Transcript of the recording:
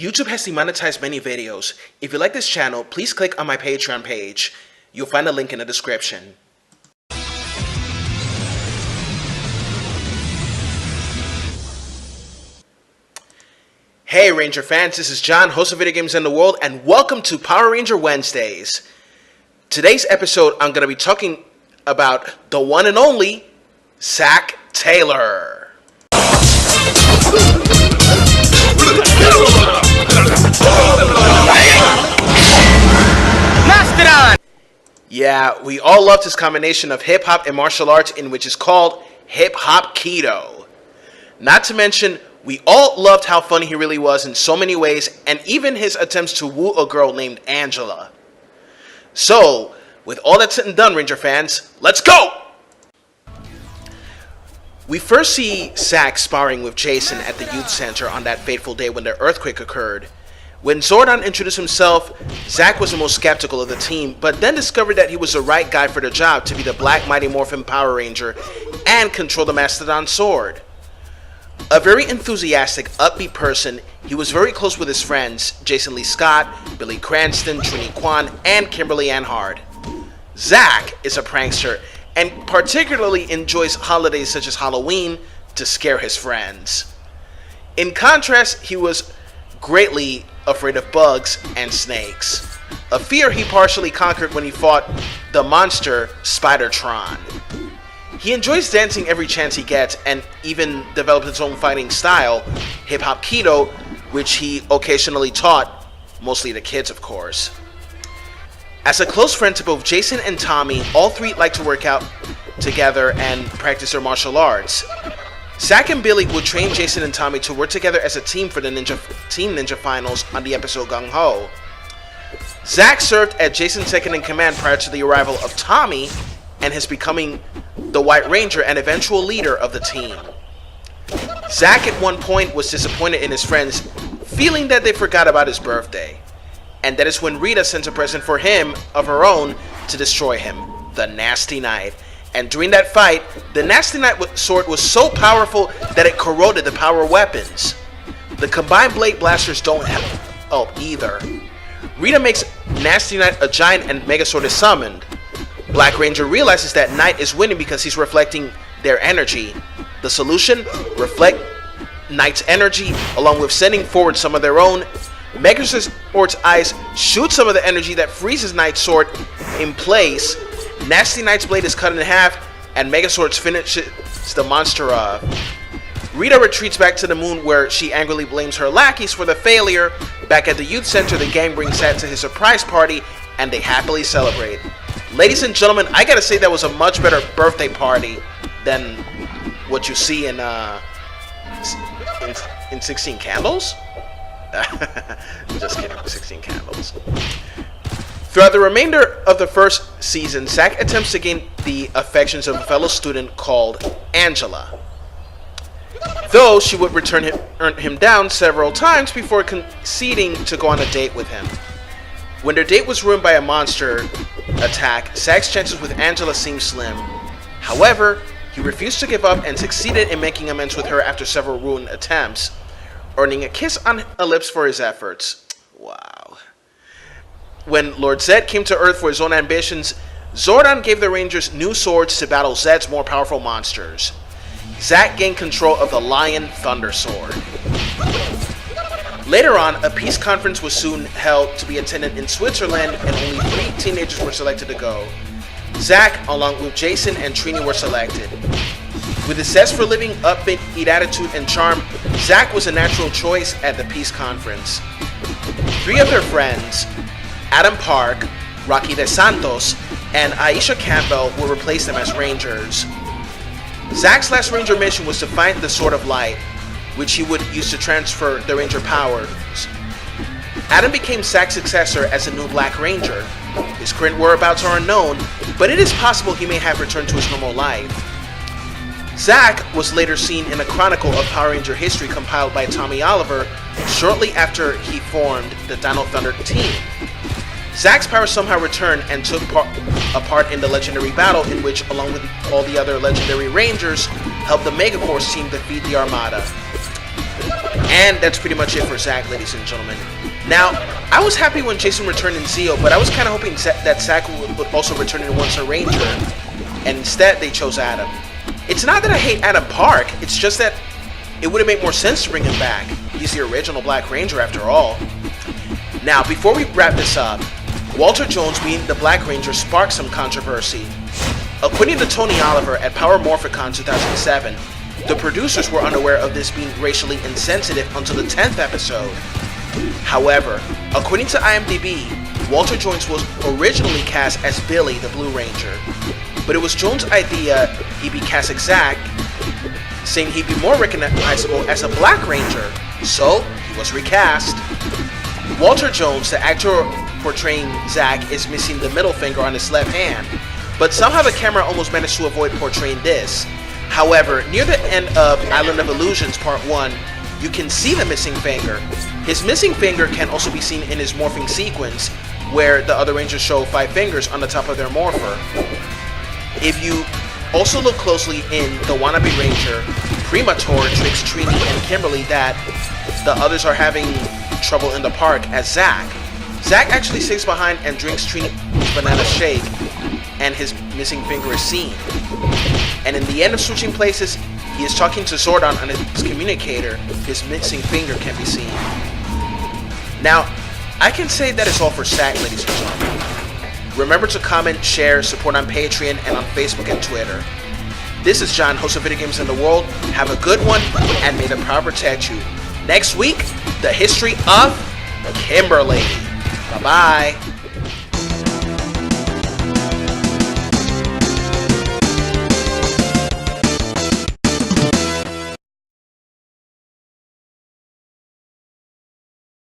YouTube has demonetized many videos. If you like this channel, please click on my Patreon page. You'll find a link in the description. Hey Ranger fans, this is John, host of Video Games in the World, and welcome to Power Ranger Wednesdays. Today's episode, I'm going to be talking about the one and only Zack Taylor. Yeah, we all loved his combination of hip-hop and martial arts, in which is called hip-hop keto. Not to mention, we all loved how funny he really was in so many ways, and even his attempts to woo a girl named Angela. So, with all that said and done, Ranger fans, let's go! We first see Zack sparring with Jason at the youth center on that fateful day when the earthquake occurred. When Zordon introduced himself, Zack was the most skeptical of the team, but then discovered that he was the right guy for the job to be the Black Mighty Morphin Power Ranger and control the Mastodon sword. A very enthusiastic, upbeat person, he was very close with his friends, Jason Lee Scott, Billy Cranston, Trini Kwan, and Kimberly Ann Hart. Zack is a prankster and particularly enjoys holidays such as Halloween to scare his friends. In contrast, he was greatly afraid of bugs and snakes, a fear he partially conquered when he fought the monster Spider-Tron. He enjoys dancing every chance he gets and even developed his own fighting style, hip-hop keto, which he occasionally taught, mostly the kids of course. As a close friend to both Jason and Tommy, all three like to work out together and practice their martial arts. Zack and Billy would train Jason and Tommy to work together as a team for the Team Ninja Finals on the episode Gung Ho. Zack served as Jason's second in command prior to the arrival of Tommy and his becoming the White Ranger and eventual leader of the team. Zack at one point was disappointed in his friends, feeling that they forgot about his birthday. And that is when Rita sends a present for him of her own to destroy him, the Nasty Knight. And during that fight, the Nasty Knight sword was so powerful that it corroded the power weapons. The combined blade blasters don't help either. Rita makes Nasty Knight a giant and Megazord is summoned. Black Ranger realizes that Knight is winning because he's reflecting their energy. The solution? Reflect Knight's energy along with sending forward some of their own. Megazord's eyes shoot some of the energy that freezes Knight's sword in place. Nasty Knight's blade is cut in half, and Megazord finishes the monster off. Rita retreats back to the moon where she angrily blames her lackeys for the failure. Back at the youth center, the gang brings Zack to his surprise party, and they happily celebrate. Ladies and gentlemen, I gotta say that was a much better birthday party than what you see in 16 Candles? Just kidding, 16 Candles. Throughout the remainder of the first season, Zack attempts to gain the affections of a fellow student called Angela, though she would turn him down several times before conceding to go on a date with him. When their date was ruined by a monster attack, Zack's chances with Angela seemed slim. However, he refused to give up and succeeded in making amends with her after several ruined attempts, earning a kiss on her lips for his efforts. Wow. When Lord Zed came to Earth for his own ambitions, Zordon gave the Rangers new swords to battle Zed's more powerful monsters. Zack gained control of the Lion Thunder Sword. Later on, a peace conference was soon held to be attended in Switzerland, and only 3 teenagers were selected to go. Zack, along with Jason and Trini, were selected. With his zest for living, upbeat attitude, and charm, Zack was a natural choice at the peace conference. 3 of their friends, Adam Park, Rocky De Santos, and Aisha Campbell, will replace them as Rangers. Zack's last Ranger mission was to find the Sword of Light, which he would use to transfer the Ranger powers. Adam became Zack's successor as the new Black Ranger. His current whereabouts are unknown, but it is possible he may have returned to his normal life. Zack was later seen in a chronicle of Power Ranger history compiled by Tommy Oliver shortly after he formed the Dino Thunder team. Zack's power somehow returned and took a part in the legendary battle in which, along with all the other legendary Rangers, helped the Megaforce team defeat the Armada. And that's pretty much it for Zack, ladies and gentlemen. Now, I was happy when Jason returned in Zeo, but I was kind of hoping that Zack would also return in Once a Ranger, and instead they chose Adam. It's not that I hate Adam Park, it's just that it would have made more sense to bring him back. He's the original Black Ranger after all. Now, before we wrap this up, Walter Jones being the Black Ranger sparked some controversy. According to Tony Oliver at Power Morphicon 2007, the producers were unaware of this being racially insensitive until the 10th episode. However, according to IMDb, Walter Jones was originally cast as Billy, the Blue Ranger, but it was Jones' idea he be cast as Zack, saying he'd be more recognizable as a Black Ranger, so he was recast. Walter Jones, the actor portraying Zack, is missing the middle finger on his left hand, but somehow the camera almost managed to avoid portraying this. However, near the end of Island of Illusions Part 1, you can see the missing finger. His missing finger can also be seen in his morphing sequence, where the other Rangers show 5 fingers on the top of their morpher. If you also look closely in The Wannabe Ranger, Premator tricks Trini and Kimberly that the others are having trouble in the park as Zack. Zack actually stays behind and drinks Trini's banana shake, and his missing finger is seen. And in the end of Switching Places, he is talking to Zordon on his communicator. His missing finger can be seen. Now, I can say that is all for Zack, ladies and gentlemen. Remember to comment, share, support on Patreon and on Facebook and Twitter. This is John, host of Video Games in the World. Have a good one, and may the power protect you. Next week, the history of Kimberly. Bye-bye.